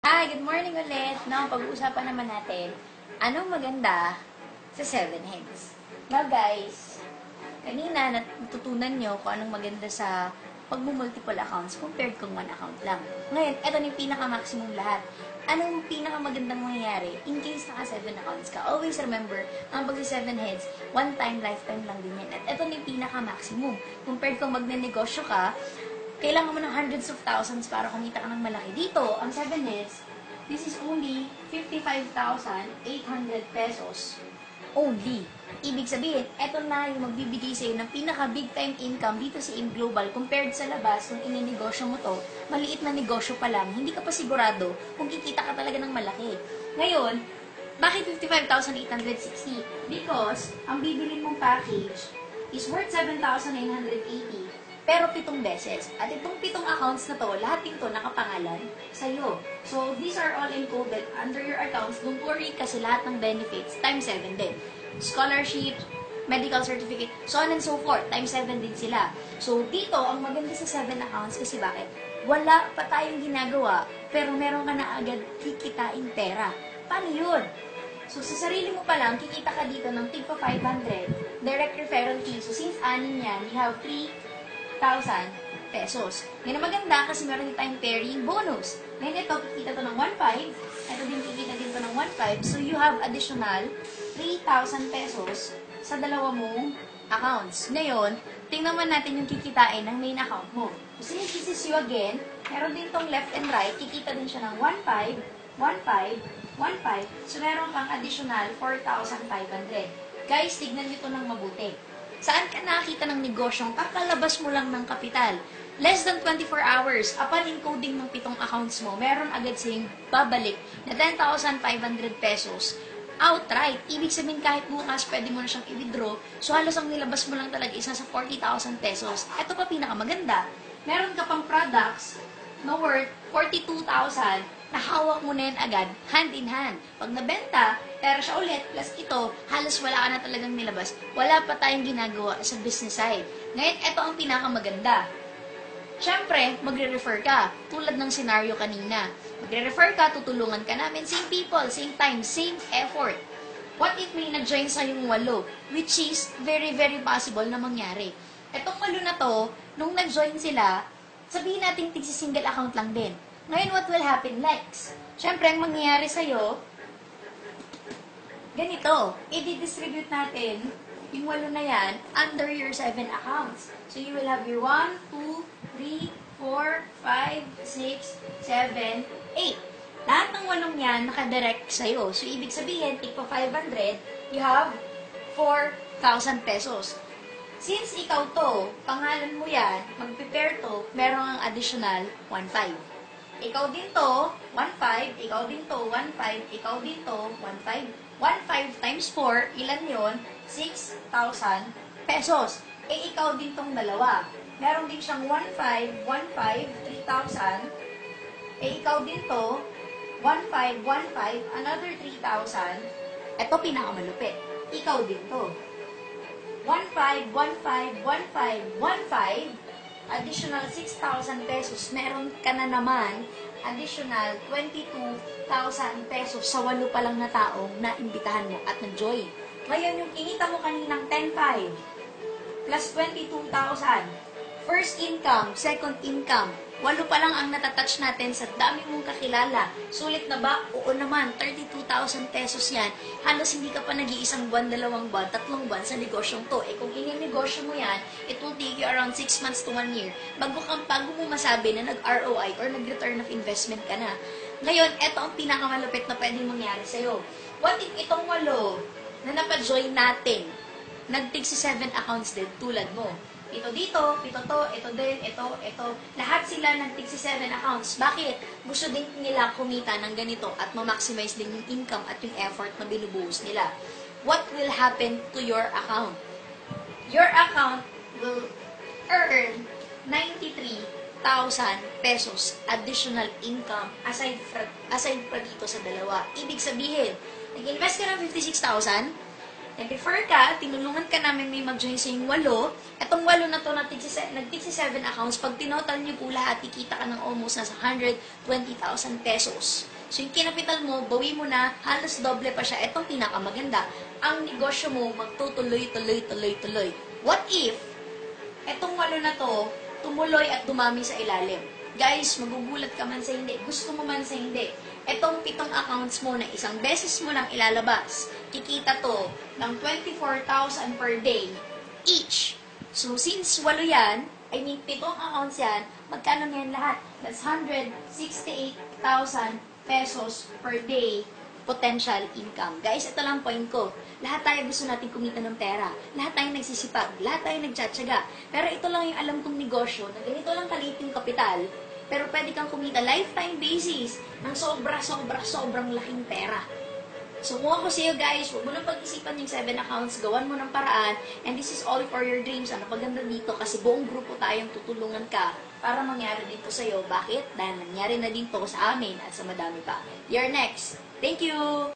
Hi, good morning ulit. Now, pag-uusapan naman natin, anong maganda sa 7 heads? Now guys, kanina natutunan nyo kung anong maganda sa pag-multiple accounts compared kung one account lang. Ngayon, eto na yung pinaka-maximum lahat. Anong pinaka-magandang mangyayari in case naka 7 accounts ka? Always remember, ang pag 7 heads, one time, lifetime lang din yan. At eto na yung pinaka-maximum. Compared kung magne-negosyo ka, kailangan mo ng hundreds of thousands para kumita ka ng malaki. Dito, ang 7 heads, this is only 55,800 pesos. Only. Ibig sabihin, eto na yung magbibigay sa'yo ng pinaka-big time income dito sa In Global compared sa labas kung ininegosyo mo to, maliit na negosyo pa lang, hindi ka pa sigurado kung kikita ka talaga ng malaki. Ngayon, bakit 55,860? Because, ang bibilin mong package is worth 7,980. Pero 7 beses. At itong 7 accounts na to, lahat dito nakapangalan sa'yo. So, these are all encoded under your accounts. Don't worry kasi lahat ng benefits, times 7 din. Scholarship, medical certificate, so on and so forth, times 7 din sila. So, dito, ang maganda sa 7 accounts kasi bakit? Wala pa tayong ginagawa, pero meron ka na agad kikitain pera. Paano yun? So, sa sarili mo pa lang, kikita ka dito ng tigpa 500, direct referral fee. So, since anin yan, you have 3,000 pesos. Yan ang maganda kasi meron din tayong pairing bonus. Ngayon ito, kikita to ng 1,500. Ito din kikita din to ng 1,500. So, you have additional 3,000 pesos sa dalawa mong accounts. Ngayon, tingnan man natin yung kikitain ng main account mo. So, since this is you again, meron din tong left and right, kikita din siya ng 1,500, 1,500, 1,500. So, meron kang additional 4,500. Guys, tignan nyo to ng mabuti. Saan ka nakakita ng negosyong kakalabas mo lang ng kapital? Less than 24 hours, upon encoding ng 7 accounts mo, meron agad siyang babalik na 10,500 pesos outright. Ibig sabihin kahit bukas, pwede mo na siyang i-withdraw. So halos ang nilabas mo lang talaga isa sa 40,000 pesos. Ito pa pinakamaganda. Meron ka pang products na worth 42,000 na hawak mo na yan agad, hand in hand. Pag nabenta, pera siya ulit, plus ito, halos wala ka na talagang nilabas. Wala pa tayong ginagawa sa business side. Ngayon, ito ang pinakamaganda. Siyempre, magre-refer ka. Tulad ng scenario kanina. Magre-refer ka, tutulungan ka namin. Same people, same time, same effort. What if may nag-join sa yung 8? Which is very, very possible na mangyari. Etong 8 na to, nung nag-join sila, sabihin natin tig-single account lang din. Ngayon, what will happen next? Siyempre, ang mangyayari sa'yo, ganito, i-distribute natin yung 8 na yan under your 7 accounts. So, you will have your 1, 2, 3, 4, 5, 6, 7, 8. Lahat ng 8 yan nakadirect sa'yo. So, ibig sabihin, tigpa 500, you have 4,000 pesos. Since ikaw to, pangalan mo yan, mag-prepare to, meron ang additional 1,500. Ikaw din to, 1,500. Ikaw din to, 1,500. Ikaw din to, 1,500. 1,500 times 4, ilan yon? 6,000 pesos. Eh, ikaw din tong dalawa. Meron din siyang 1,500, 1,500, 3,000. Eh, ikaw din to, 1,500, 1,500, another 3,000. Ito pinakamalupit. Ikaw din to. 1,500, 1,500, 1,500, 1,500. Additional 6,000 pesos, meron ka na naman additional 22,000 pesos sa 8 pa lang na taong naimbitahan mo at nag-join. Ngayon, yung kinita mo kaninang 10,500 plus 22,000, first income, second income, 8 pa lang ang natatouch natin sa dami mong kakilala. Sulit na ba? Oo naman, 32,000 pesos yan. Halos hindi ka pa nag-iisang buwan, 2 buwan, 3 buwan sa negosyong to. Eh kung ininegosyo mo yan, it will take you around 6 months to 1 year. Bago mo masabi na nag-ROI or nag-return of investment ka na. Ngayon, eto ang pinakamalupit na pwedeng mangyari sa'yo. What if itong 8 na napajoin natin, nag-take si 7 accounts din tulad mo? Ito dito, ito to, ito din, ito. Lahat sila nag-take si 7 accounts. Bakit? Gusto din nila kumita ng ganito at ma-maximize din yung income at yung effort na binubuhos nila. What will happen to your account? Your account will earn 93,000 pesos additional income aside pa dito sa dalawa. Ibig sabihin, nag-invest ka ng 56,000, nag-refer ka, tinulungan ka namin may mag-join sa yung 8. Etong 8 na to, nag-take si 7 accounts. Pag tinotal nyo po lahat, ikita ka ng almost nasa 120,000 pesos. So, yung kinapital mo, bawi mo na, halos doble pa siya. Itong pinakamaganda. Ang negosyo mo, magtutuloy. What if, etong na to, tumuloy at dumami sa ilalim? Guys, magugulat ka man sa hindi. Gusto mo man sa hindi. Etong 7 accounts mo na isang beses mo lang ilalabas, kikita to ng 24,000 per day each. So, since 8 yan, 7 accounts yan, magkano yan lahat? That's 168,000 pesos per day potential income. Guys, ito lang point ko. Lahat tayo gusto natin kumita ng pera. Lahat tayo nagsisipag. Lahat tayo nagtsatsaga. Pero ito lang yung alam kong negosyo na ganito lang kaliit yung kapital, pero pwede kang kumita lifetime basis ng sobrang laking pera. So, kung ako sa'yo guys, huwag mo nang pag-isipan yung 7 accounts, gawan mo ng paraan, and this is all for your dreams. Ano paganda dito? Kasi buong grupo tayong tutulungan ka para mangyari dito sa'yo. Bakit? Dahil nangyari na din to sa amin at sa madami pa. You're next. Thank you!